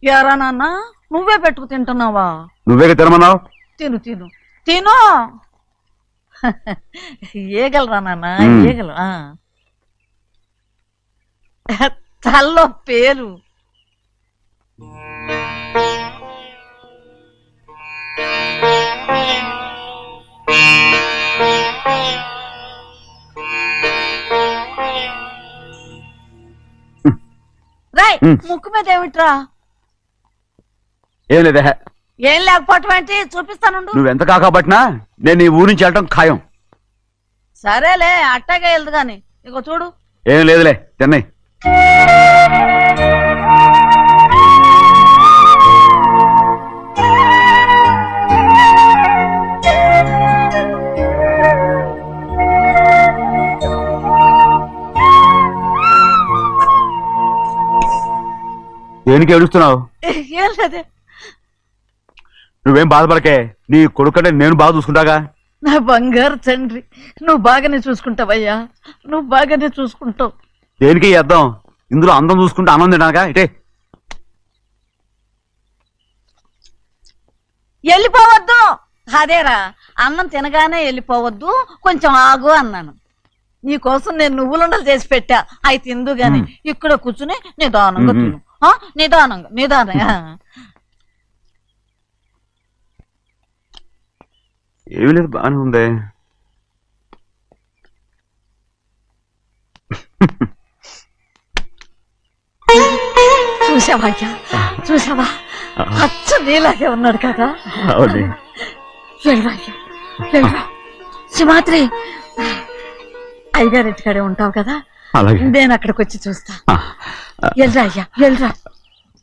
యారా నాన్న నువ్వే పెట్టుకు తింటున్నావా? నువ్వే తినమన్నావు. తిను తిను తిను. ఏగలరా నాన్న ఏగలు. తల్లో పేరు. రాయ్ ముక్కు మీద ఏమిట్రా? ఏం లేదే. ఏం లేకపోవటం ఏంటి? చూపిస్తాను. నువ్వెంత కాకపట్టినా నేను ఈ ఊరి నుంచి వెళ్ళటం ఖాయం. సరేలే అట్టాగే వెళ్దు గాని. ఇగో చూడు. ఏం లేదులే తిన్నాయి. దేనికి ఏడుస్తున్నావు? ఏం లేదే. నువ్వేం బాధపడకే. నీ కొడుకంటే నేను బాగా చూసుకుంటాగా. నా బంగారు తండ్రి, నువ్వు బాగానే చూసుకుంటావయ్యా. నువ్వు బాగానే చూసుకుంటావు. దేనికి అర్థం? ఇందులో అందం చూసుకుంటే ఆనందం తినాగా. ఇటే వెళ్ళిపోవద్దు. అదేరా అన్నం తినగానే వెళ్ళిపోవద్దు, కొంచెం ఆగు అన్నాను. నీకోసం నేను నువ్వులుండలు చేసి పెట్టా. అవి తిందు గాని ఇక్కడ కూర్చుని నిదానంగా తిను. నిదానంగా నిదానంగా. ఏమీ లేదు, బాగానే ఉంది. చూసావా చూసావా? అచ్చ నీలాగే ఉన్నాడు కదా. సింహాద్రి, అయ్యగారింటికాడే ఉంటావు కదా, నేను అక్కడికి వచ్చి చూస్తా. వెళ్ళరా అయ్యా వెళ్ళరా.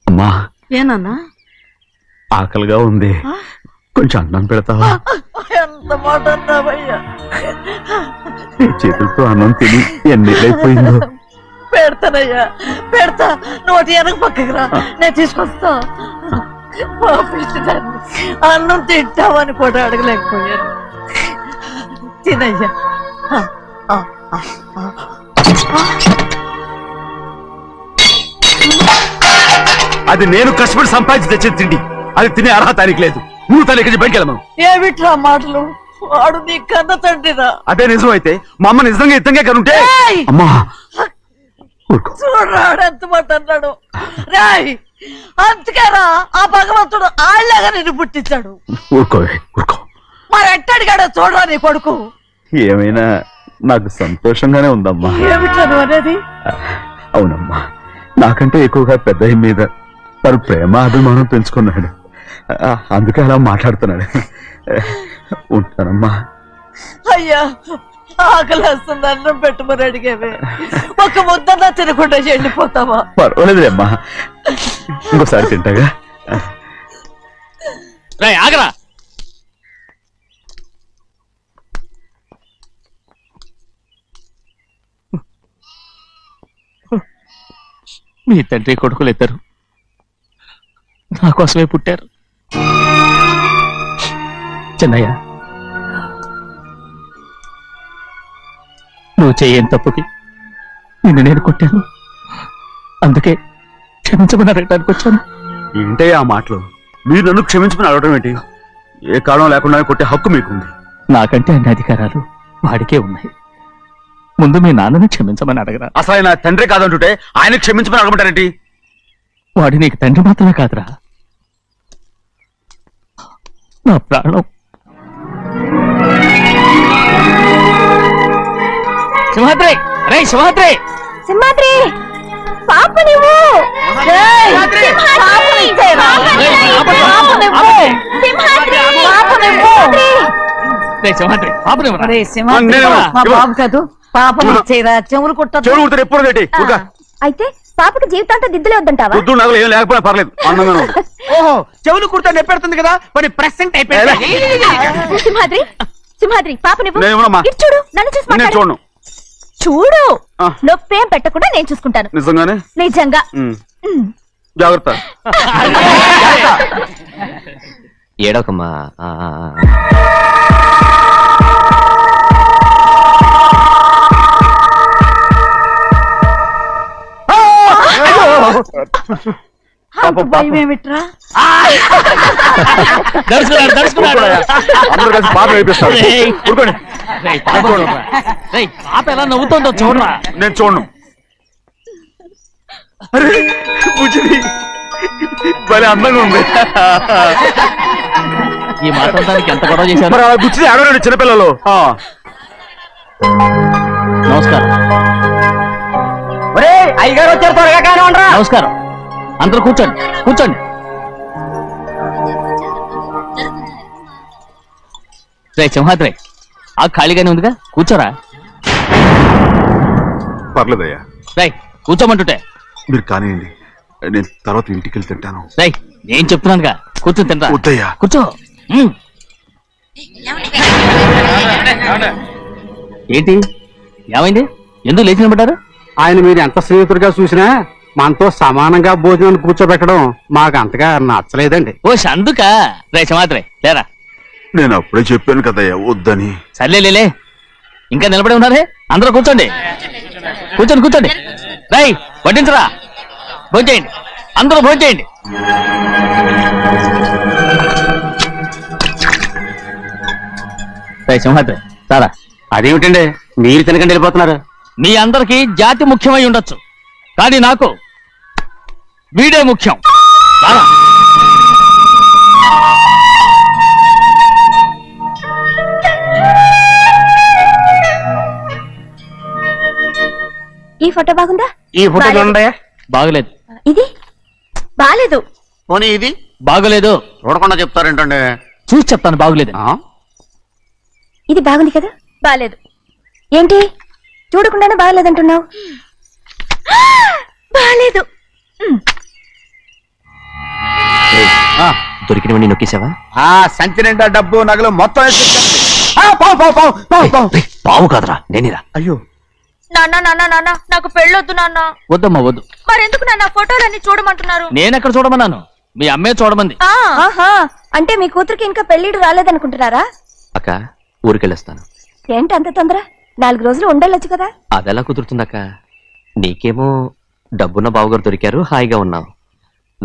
అమ్మా ఏనన్నా? ఆకలిగా ఉంది, కొంచెం అన్నం పెడతావా? ఎంత మాట అన్నావయ్యా. చేతులతో అన్నం తిని ఎన్నిలైపోయిందో. పెడతానయ్యా పెడతా. నోటి వెనక పక్కకి రా, నేను తీసుకొస్తా. అన్నం తింటావని కూడా అడగలేకపోయాను. తినయ్యా. అది నేను కష్టపడి సంపాదించి తెచ్చిన తిండి. అది తినే అర్హత ఆయనకి లేదు. నువ్వు తన ఇక్కడి బయటికి వెళ్ళమను. ఏమిట్రా మాటలు? వాడు నీ కన్న తండ్రిరా. అదే నిజం అయితే మా అమ్మ నిజంగా ఇద్దంగా కనుంటే. అమ్మా చూడరాడు ఎంత మాట అన్నాడు. రాయ్ అంతకేరా ఆ భగవంతుడు ఆళ్ళగా నిన్ను పుట్టించాడు. ఊరుకో ఊరుకో. మరి ఎట్టడిగాడో చూడరా నీ కొడుకు. ఏమైనా నాకు సంతోషంగానే ఉందమ్మా. ఏమిట్రా నువ్వు అనేది? అవునమ్మా, నాకంటే ఎక్కువగా పెద్ద మీద తను ప్రేమ అభిమానం పెంచుకున్నాడు. అందుకే అలా మాట్లాడుతున్నాడు. ఉంటానమ్మా. అయ్యా ఆకలి వస్తుంది, అన్నం పెట్టమని అడిగేవే. ఒక ముద్దన్నా తినకుండా వెళ్ళిపోతావా? పర్వాలేదులేమ్మా, ఇంకోసారి తింటాగా. ఆగరా. మీ తండ్రి కొడుకులు ఇద్దరు నా కోసమే పుట్టారు. చిన్నయ్య, నువ్వు చేయని తప్పుకి నిన్ను నేను కొట్టాను. అందుకే క్షమించమని అడగడానికి వచ్చాను. ఏంటే ఆ మాటలు? మీరు నన్ను క్షమించమని అడగడం ఏంటి? ఏ కారణం లేకుండా కొట్టే హక్కు మీకుంది. నాకంటే అన్ని అధికారాలు వాడికే ఉన్నాయి. ముందు మీ నాన్నని క్షమించమని అడగరా. అసలు ఆయన తండ్రి కాదంటుంటే ఆయన క్షమించమని అడగమంటారేంటి? వాడి నీకు తండ్రి మాత్రమే కాదురా, నా ప్రాణం. సింహాద్రి, రే సింహాద్రి, సింహాద్రి పాప నువ్వు. మా బాబు కాదు, పాపని ఇచ్చేరా. చెవులు కుట్టారు ఎప్పుడు. అయితే పాపకి జీవితాంతం దిద్దులే వద్దంటావా? ఏం లేకపోయినా పర్లేదు. ఓహో, చెవులు కుర్తా నెప్పెడుతుంది కదా, మరి ప్రెసెంట్ అయిపోయింది. సింహాద్రి సింహాద్రి పాప నువ్వు చూడు, నన్ను చూసి చూడను. చూడు, నొప్పేం పెట్టకుండా నేను చూసుకుంటాను. నిజంగానే? నిజంగా. జాగ్రత్త. ఏడోకమ్మా. భయం ఏమిట్రా? దడుచుకున్నాడు, దడుచుకున్నాడు. అందరూ కలిసి పాట వేపిస్తారు. రేయ్. ఊరుకోండి. రేయ్, పాప చూడరా. రేయ్, పాప ఎలా నవ్వుతుందో చూడరా. నేను చూడను. అరే బుజ్జిది భలే అందంగా ఉంది. ఈ మాట్లాడడానికి ఎంత గొడవ చేశారు. మరి ఆ బుజ్జిది ఆడవాడు చిన్నపిల్లలు. నమస్కారం. అయ్యగారు వచ్చారు, త్వరగా కానివ్వండి. నమస్కారం. అందరూ కూర్చోండి, కూర్చోండి. రే సింహాద్రి, ఆ ఖాళీగానే ఉందిగా, కూర్చోరా. పర్లేదయ్యా, రై కూర్చోమంటుంటే. మీరు కానివ్వండి, నేను తర్వాత ఇంటికి వెళ్ళి తింటాను. రై నేను చెప్తున్నానుగా, కూర్చొని తింటా. వద్దయ్యా. కూర్చో. ఏంటి ఏమైంది, ఎందుకు లేచి నిలబడ్డారు? ఆయన మీరు ఎంత స్నేహితుడిగా చూసినా మనతో సమానంగా భోజనాన్ని కూర్చోబెట్టడం మాకు అంతగా నచ్చలేదండి. ఓ అందుక. రే సింహాద్రి లేరా. నేను అప్పుడే చెప్పాను కదయ్యా వద్దని. సర్లే, ఇంకా నిలబడి ఉన్నారే, అందరూ కూర్చోండి, కూర్చోండి, కూర్చోండి. రై వడ్డించరా, భోంచేయండి, అందరూ భోంచేయండి. రై సింహాద్రి సారా. అదేమిటండి మీరు తినకండి వెళ్ళిపోతున్నారు? మీ అందరికీ జాతి ముఖ్యమై ఉండొచ్చు, కానీ నాకు వీడే ముఖ్యం. రారా. ఈ ఫోటో బాగుందా? ఈ ఫోటో చూడండి. బాగలేదు. ఇది బాలేదు. పోనీ ఇది బాగలేదు. చూడకుండా చెప్తారేంటండి? చూసి చెప్తాను, బాగలేదు. ఇది బాగుంది కదా? బాలేదు. ఏంటి చూడకుండానే బాగలేదంటున్నావు? బాలేదు. దొరికినవన్నీ నొక్కేసావా? సంచి నిండా డబ్బు నగలు మొత్తం పావు కాదురా, నేనేరా. అయ్యో నాన్న నాకు పెళ్ళొద్దు నాన్న. వద్దమ్మా వద్దు. మరెందుకు నాన్న ఫోటోలన్నీ చూడమంటున్నారు? నేనెక్కడ చూడమన్నాను, మీ అమ్మే చూడమంది. ఆహా, అంటే మీ కూతురికి ఇంకా పెళ్ళిడు రాలేదనుకుంటున్నారా? అక్క ఊరికెళ్ళొస్తాను. ఏంటి అంత తొందర? 4 రోజులు ఉండొచ్చు కదా. అదెలా కుదురుతుందక్క? నీకేమో డబ్బున్న బావగారు దొరికారు, హాయిగా ఉన్నావు.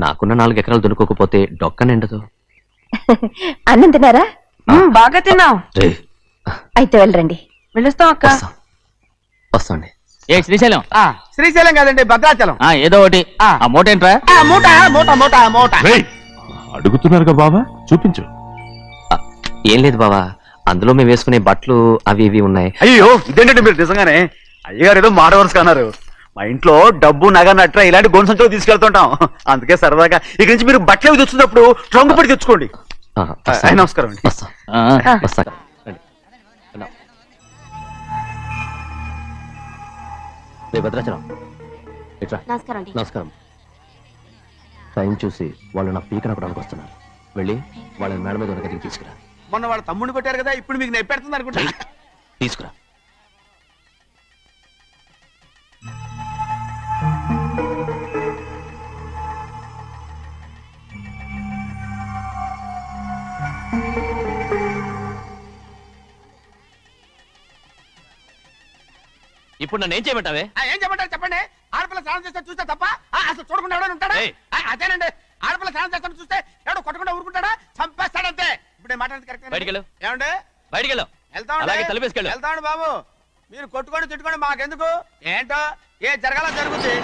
నాకున్న 4 ఎకరాలు దొరుకోకపోతే డొక్క నిండదు. అన్నం తిన్నారా? బాగా తిన్నావు. రే అయితే వెళ్ళరండి. వెళ్ళొస్తాం అక్క. వస్తాండి. ఏ శ్రీశైలం. శ్రీశైలం కాదండి, భద్రాచలం. ఏదో ఒకటి. ఆ మూట ఏంట్రా? మూట మూట మూట మూట. అడుగుతున్నారుగా బాబా, చూపించు. ఏం లేదు బావా, అందులో మేము వేసుకునే బట్టలు అవి ఇవి ఉన్నాయి. అయ్యో ఇదేంటంటే మీరు నిజంగానే అయ్యగారు ఏదో మాడవర్స్ అన్నారు. మా ఇంట్లో డబ్బు నగ నట్ర ఇలాంటి గొంతు సంచులు తీసుకెళ్తుంటాం. అందుకే సరదాగా ఇక్కడి నుంచి మీరు బట్టలు తెచ్చుకున్నప్పుడు ట్రంక్ పెట్టి తెచ్చుకోండి. వస్తాను. నమస్కారం అండి. వస్తా. వస్తా. రే భద్రాచలం, ఇట్రా. నమస్కారం. టైం చూసి వాళ్ళు నా పీక నక్కడానికి వస్తున్నారు. వెళ్ళి వాళ్ళని మేడ మీద ఉన్న గదికి తీసుకురా. మొన్న వాళ్ళ తమ్ముడిని కొట్టారు కదా, ఇప్పుడు మీకు నెప్పెడుతుంది అనుకుంటా. తీసుకురా. ఇప్పుడు నన్ను ఏం చేయమంటావే? ఏం చెప్పంటారు చెప్పండి. ఆడపిల్ల స్నానం చేస్తే చూస్తే తప్ప అసలు చూడకుండా ఎవడో ఉంటాడా? అదేనండి, ఆడపిల్ల స్నానం చేస్తాను చూస్తే ఎవడో కొట్టకుండా ఊరుకుంటాడా? చంపేస్తాడంతే. ఇప్పుడు మాట్లాడేది కరెక్ట్. బయటికెళ్ళు. ఏమండి? బయటికెళ్ళు. అలాగే తలపేసుకెళ్ళు. వెళ్తాడు బాబు. మీరు కొట్టుకొని తిట్టుకోండి, మాకెందుకు? ఏంటో ఏ జరగాల జరుగుతుంది.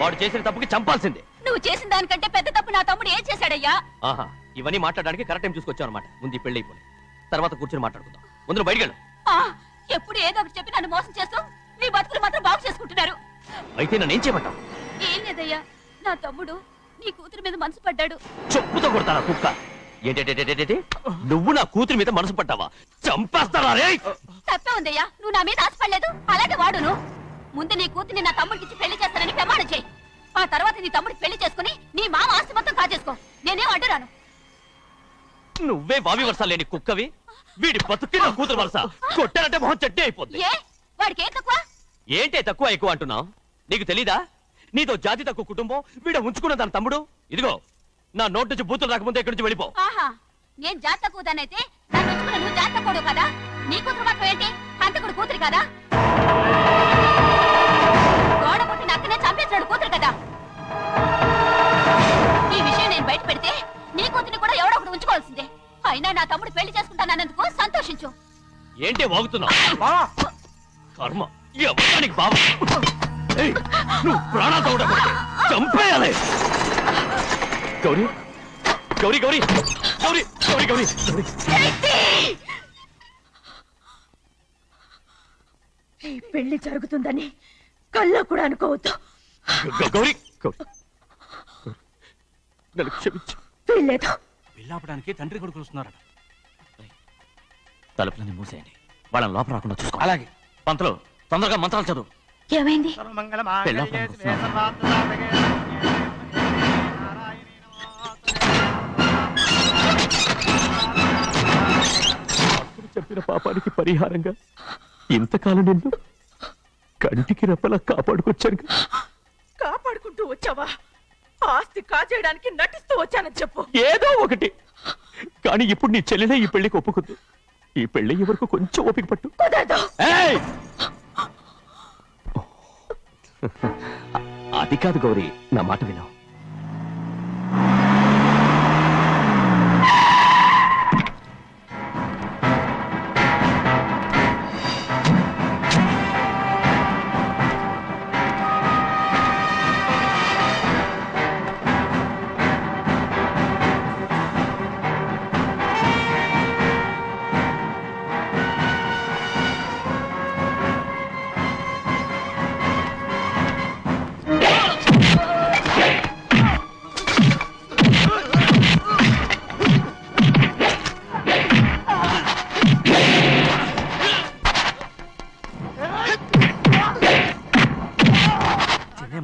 వాడు చేసిన తప్పుకి చంపాల్సిందే. నువ్వు చేసిన దానికంటే పెద్ద తప్పు నా తమ్ముడు ఏం చేశాడయ్యా? ఆహా, ఇవన్నీ మాట్లాడడానికి కరెక్ట్ టైం చూసుకొచ్చావు అనమాట. ముందు ఈ పెళ్లి అయిపోయి తర్వాత కూర్చొని మాట్లాడుకుందాం. ముందు బయటికెళ్ళు. ఎప్పుడు ఏదో ఒకటి చెప్పి నన్ను మోసం చేస్తూ మీ బతుకులు మాత్రం బాగు చేసుకుంటున్నారు. అయితే నన్ను ఏం చేయమంటావు? ఏం లేదయ్యా, నా తమ్ముడు నీ కూతురు మీద మనసు పడ్డాడు. చెప్పుతో కొడతారా కుక్క? ఏంటి నువ్వు నా కూతురి మీద మనసు పడ్డావా? చంపేస్తారా రే? తప్పే ఉందయ్యా, నువ్వు నా మీద ఆశపడలేదు, అలాగే వాడును. ముందు నీ కూతుర్ని నా తమ్ముడికి పెళ్లి చేస్తానని ప్రమాణం చేయి. ఆ తర్వాత నీ తమ్ముడికి పెళ్లి చేసుకుని నీ మామ ఆస్తి మొత్తం కాజేసుకో. నేనేం అడ్డురాను. నువ్వే బావి వరుస లేని కుక్కవి. వీడి బతుక్కి నా కూతురు వరుస. కొట్టారంటే మొహం చట్నీ అయిపోద్ది. ఏ వాడికి ఏం తక్కువ? ఏంటే తక్కువ ఎక్కువ అంటున్నావు? నీకు తెలీదా? నీతో జాతి తక్కువ కుటుంబం వీడ ఉంచుకున్న దాని తమ్ముడు. ఇదిగో నా నోటి నుంచి బూతులు రాకముందే ఇక్కడి నుంచి వెళ్ళిపో. ఆహా, నేను జాత కూదానైతే నన్ను ఉంచుకున్న నువ్వు జాత కూడు కదా. నీ కూతురు మాత్రం ఏంటి, హంతకుడు కూతురు కదా. గోడ పుట్టిన అక్కనే చంపేసినాడు కూతురు కదా. ఒప్పుకోవాల్సిందే. అయినా నా తమ్ముడు పెళ్లి చేసుకుంటానన్నందుకు సంతోషించు. ఏంటి వాగుతున్నావు? బావా కర్మ ఎవరికి బావ? ఏయ్, నువ్వు ప్రాణాలతో ఉండకూడదు. చంపేయాలి. గౌరీ గౌరీ గౌరీ గౌరీ గౌరీ గౌరీ గౌరీ ఈ పెళ్లి జరుగుతుందని కల్లో కూడా అనుకోవద్దు. గౌరీ గౌరీ నన్ను క్షమించు. వీల్లేదు. పెళ్ళాపడానికి తండ్రి కొడుకులు వస్తున్నారట. తలుపులని మూసేయండి. వాళ్ళని లోపల రాకుండా చూసుకో. అలాగే. పంతులు తొందరగా మంత్రాలు చదువు. ఏమైంది? పెళ్ళాపడానికి వస్తున్నారు. అప్పుడు చెప్పిన పాపానికి పరిహారంగా ఇంతకాలం నిన్ను కంటికి రెప్పలా కాపాడుకొచ్చాను. కాపాడుకుంటూ వచ్చావా? ఆస్తి కాజేయడానికి నటిస్తూ వచ్చానని చెప్పు. ఏదో ఒకటి. కానీ ఇప్పుడు నీ చెల్లెలే ఈ పెళ్లికి ఒప్పుకుంది. ఈ పెళ్లి వరకు కొంచెం ఓపిక పట్టు. కుదరదు. ఏయ్! అది కాదు గౌరీ, నా మాట విను.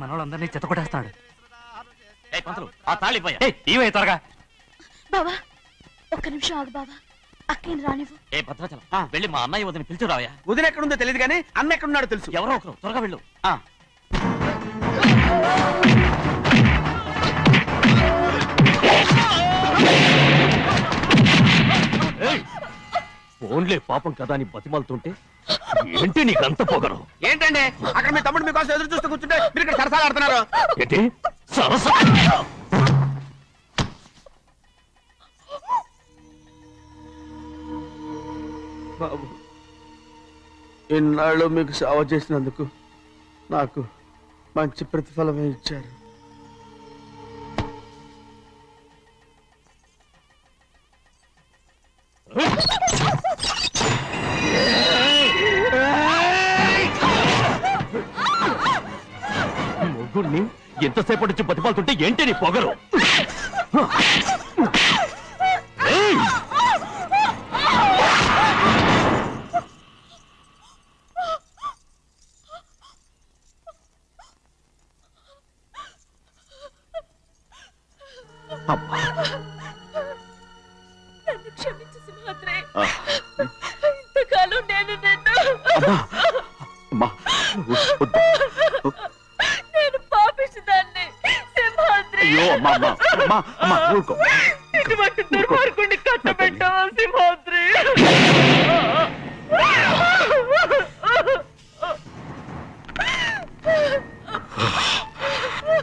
మనోళ్ళందరినీ చెత్తకొట్టేస్తాడు. ఆ తాళి ఇవే త్వరగా. బావా ఒక్క నిమిషం ఆగు బావా. అక్కేం రానివ్వు. ఏ భద్రాచలం వెళ్ళి మా అన్నయ్య వదిన పిలిచిరావయ్యా. వదిన ఎక్కడుందో తెలియదు కానీ అన్న ఎక్కడున్నాడో తెలుసు. ఎవరో ఒకరు త్వరగా వెళ్ళు. ఫోన్లే పాపం కదా అని బతిమాలుతుంటే ఏంటి నీకంత పొగరు? ఏంటండి అక్కడ మీ తమ్ముడు మీకోసం ఎదురు చూస్తూ కూర్చుంటే మీరు ఇక్కడ సరసాలు ఆడుతున్నారు. ఏంటి సరస? బాబు ఇన్నాళ్ళు మీకు సేవ చేసినందుకు నాకు మంచి ప్రతిఫలమే ఇచ్చారు. మొగుణ్ణి ఎంతసేపటి నుంచి బతిమాలుతుంటే ఏంటి నీ పొగరు? నన్ను క్షమించు సింహాద్రి. ఇంతకాలం నేను నేను పాపిస్తుదాన్ని సింహాద్రి. ఇటువంటి దుర్మార్గుడిని కట్టబెట్టావా సింహాద్రి?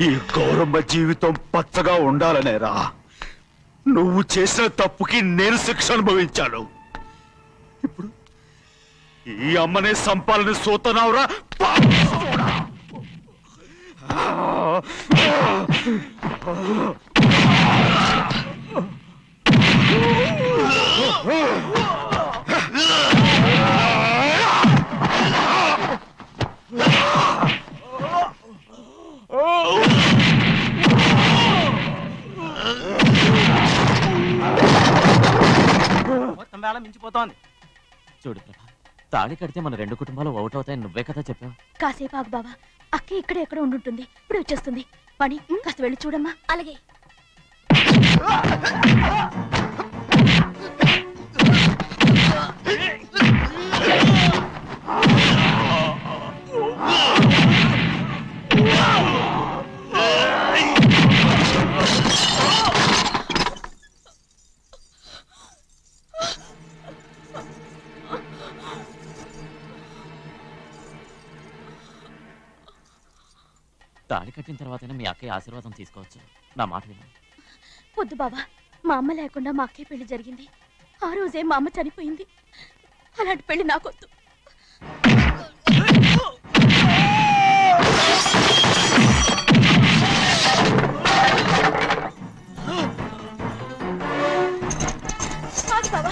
ఈ గౌరమ్మ జీవితం పచ్చగా ఉండాలనేరా నువ్వు చేసిన తప్పుకి నేను శిక్ష అనుభవించాను. ఇప్పుడు ఈ అమ్మనే సంపాలని సోతనావురా. మొత్తం వేళ మించిపోతోంది. చూడు ప్రభా, తాళి కడితే మన రెండు కుటుంబాలు అవుట్ అవుతాయని నువ్వే కదా చెప్పావు. కాసేపు ఆగు బావా. అక్కే ఇక్కడే ఎక్కడ ఉండుంటుంది. ఇప్పుడు వచ్చేస్తుంది. పని కాస్త వెళ్ళి చూడమ్మా. అలాగే. తాళి కట్టిన తర్వాతనే మీ అక్కయ్య ఆశీర్వాదం తీసుకోవచ్చు. నా మాట విను. వద్దు బావా, మా అమ్మ లేకుండా మా అక్కయ్య పెళ్లి జరిగింది. ఆ రోజే మా అమ్మ చనిపోయింది. అలాంటి పెళ్లి నాకొద్దు. బావా,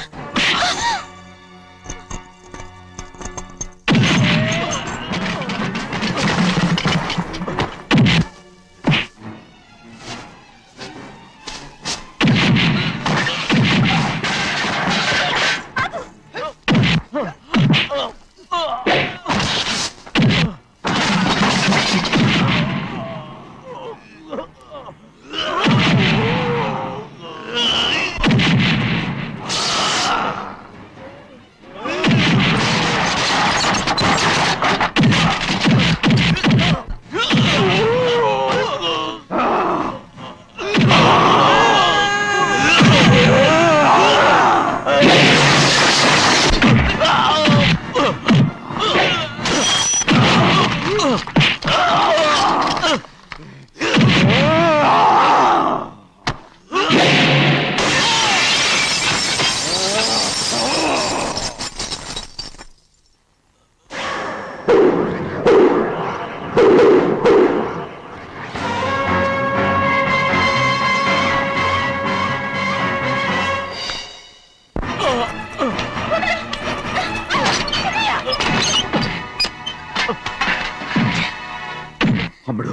అమ్ముడు,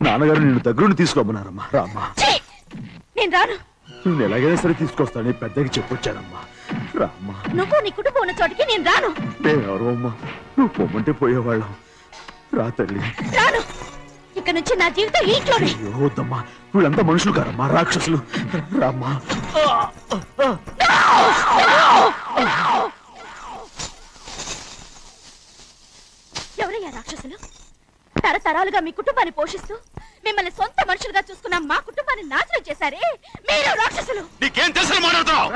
నాన్నగారు నిన్ను దగ్గరుండి తీసుకోమన్నారమ్మా. రామ్మా. నేను రాను. నేను ఎలాగైనా సరే తీసుకొస్తానని పెద్దకి చెప్పొచ్చానమ్మా. రామ్మా. నువ్వు నీ కుటుంబం ఉన్న చోటికి నేను రాను. నేనెవరు అమ్మా? నువ్వు పొమ్మంటే పోయేవాళ్ళం. రా తల్లి. రాను. ఇక నుంచి నా జీవితం ఈ ఇంట్లోనే. అయ్యో వద్దమ్మా, వీళ్ళంతా మనుషులు కారమ్మా, రాక్షసులు. రామ్మా. ఎవరయ్యా రాక్షసులు? తరతరాలుగా మీ కుటుంబాన్ని పోషిస్తూ మిమ్మల్ని సొంత మనుషులుగా చూసుకున్న మా కుటుంబాన్ని నాశనం చేశారే మీరు రాక్షసులు. నీకేం తెలుసు మాట్లాడుతున్నావు?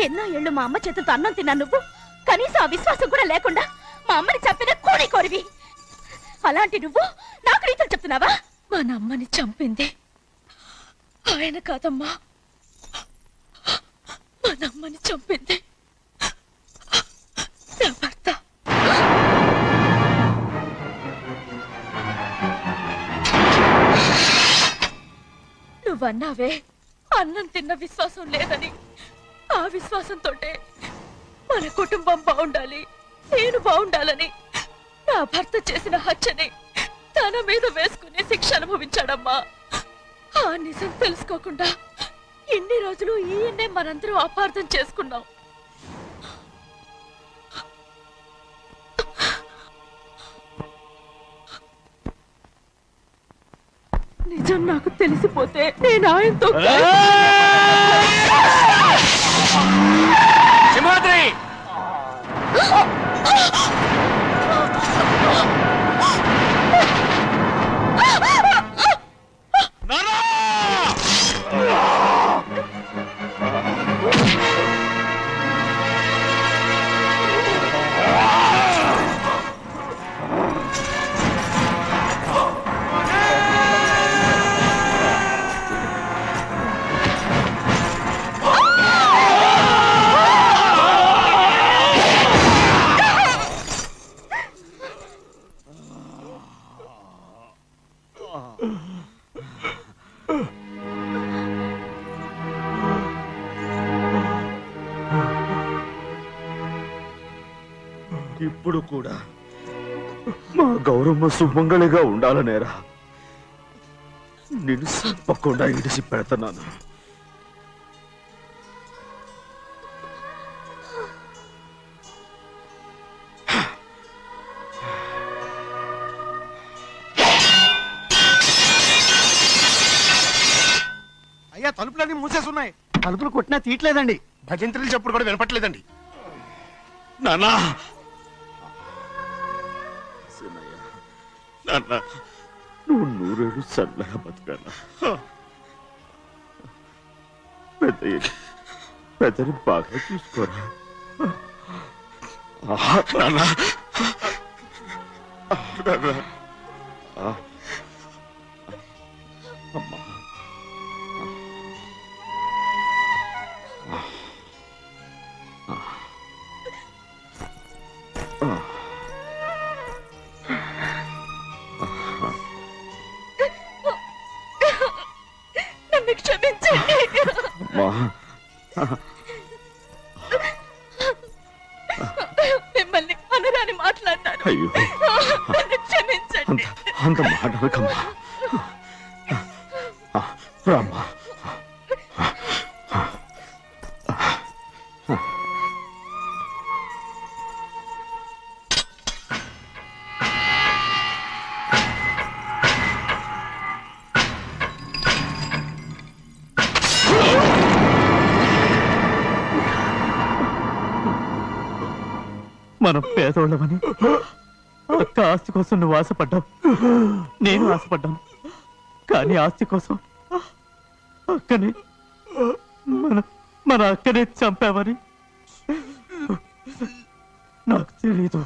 ఎన్నో ఏళ్ళు మా అమ్మ చేతులతో అన్నం తిన్నా నువ్వు కనీసం ఆ విశ్వాసం కూడా లేకుండా మా అమ్మని చంపిన కోడి కోరివి. అలాంటి నువ్వు నాకు రీతులు చెప్తున్నావా? మా అమ్మని చంపింది ఆయన కాదమ్మా, మా అమ్మని చంపింది నా భర్త. నువ్వన్నావే అన్నం తిన్న విశ్వాసం లేదని. ఆ విశ్వాసంతో మన కుటుంబం బాగుండాలి, నేను బాగుండాలని నా భర్త చేసిన హత్యని తన మీద వేసుకునే శిక్ష అనుభవించాడమ్మా. ఆ నిజం తెలుసుకోకుండా ఇన్ని రోజులు ఈయన్నే మనందరం అపార్థం చేసుకున్నాం. నిజం నాకు తెలిసిపోతే నేను ఆయనతో సింహాద్రి! ఇప్పుడు కూడా మా గౌరమ్మ సుమంగళిగా ఉండాలనేరా నేను తప్పకుండా ఇడిసి పెడతాను. అయ్యా, తలుపులన్నీ మూసేసున్నాయి. తలుపులు కొట్టినా తీయట్లేదండి. భజంత్రులు చెప్పుడు కూడా వినపట్లేదండి. నానా నువ్వు నూరేళ్ళు చల్లగా బతకాలా? పెద్దని బాగా చూసుకోరా. అమ్మా. నన్ను క్షమించండి. మిమ్మల్ని అనరాని మాట్లాడినాను. అయ్యో, నన్ను క్షమించండి. అంత మాట అనకమ్మా. రామ్మా. మనం పేదోళ్ళమని అక్క ఆస్తి కోసం నువ్వు ఆశపడ్డావు, నేను ఆశపడ్డాను. కానీ ఆస్తి కోసం అక్కని మన అక్కనే చంపావని నాకు తెలీదు.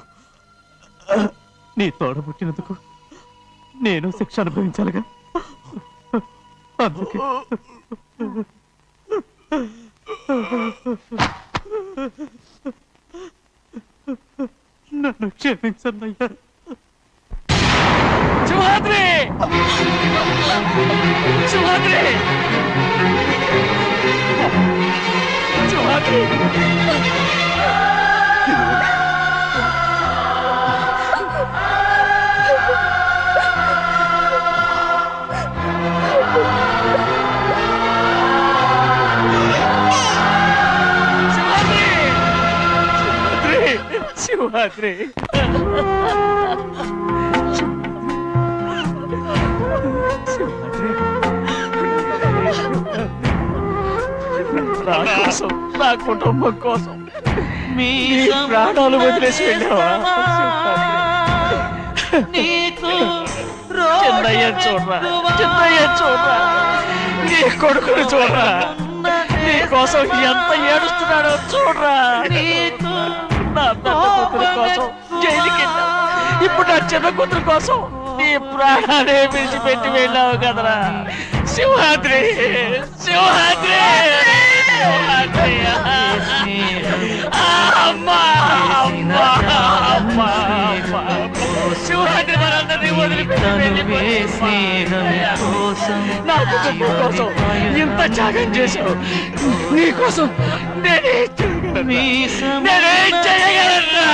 నీ తోడబుట్టినందుకు నేను శిక్ష అనుభవించాలిగా. అందుకే నన్ను క్షమించన్నయ్యా. శివాద్రి! శివాద్రి! శివాద్రి! శివాద్రి! నా కోసం, నా కుటుంబం కోసం మీ ప్రాణాలు వదిలేసి వెళ్ళావా? చిన్నయ్య చూడరా, చిన్నయ్య చూడరా, నీ కొడుకుని చూడరా, నీ కోసం ఎంత ఏడుస్తున్నాడో చూడరా. నా పెద్ద కూతురు కోసం జైలుకి వెళ్ళావు, ఇప్పుడు నా చిన్న కూతురు కోసం నీ ప్రాణాలే విడిచిపెట్టి వెళ్ళావు కదరా. సింహాద్రి! సింహాద్రి! అమ్మా! అమ్మా! అమ్మా! సింహాద్రి మనందరినీ వదిలిపెట్టి నా కుటుంబం కోసం ఇంత త్యాగం చేశావు. నీ కోసం నేనేం చేయగలరా?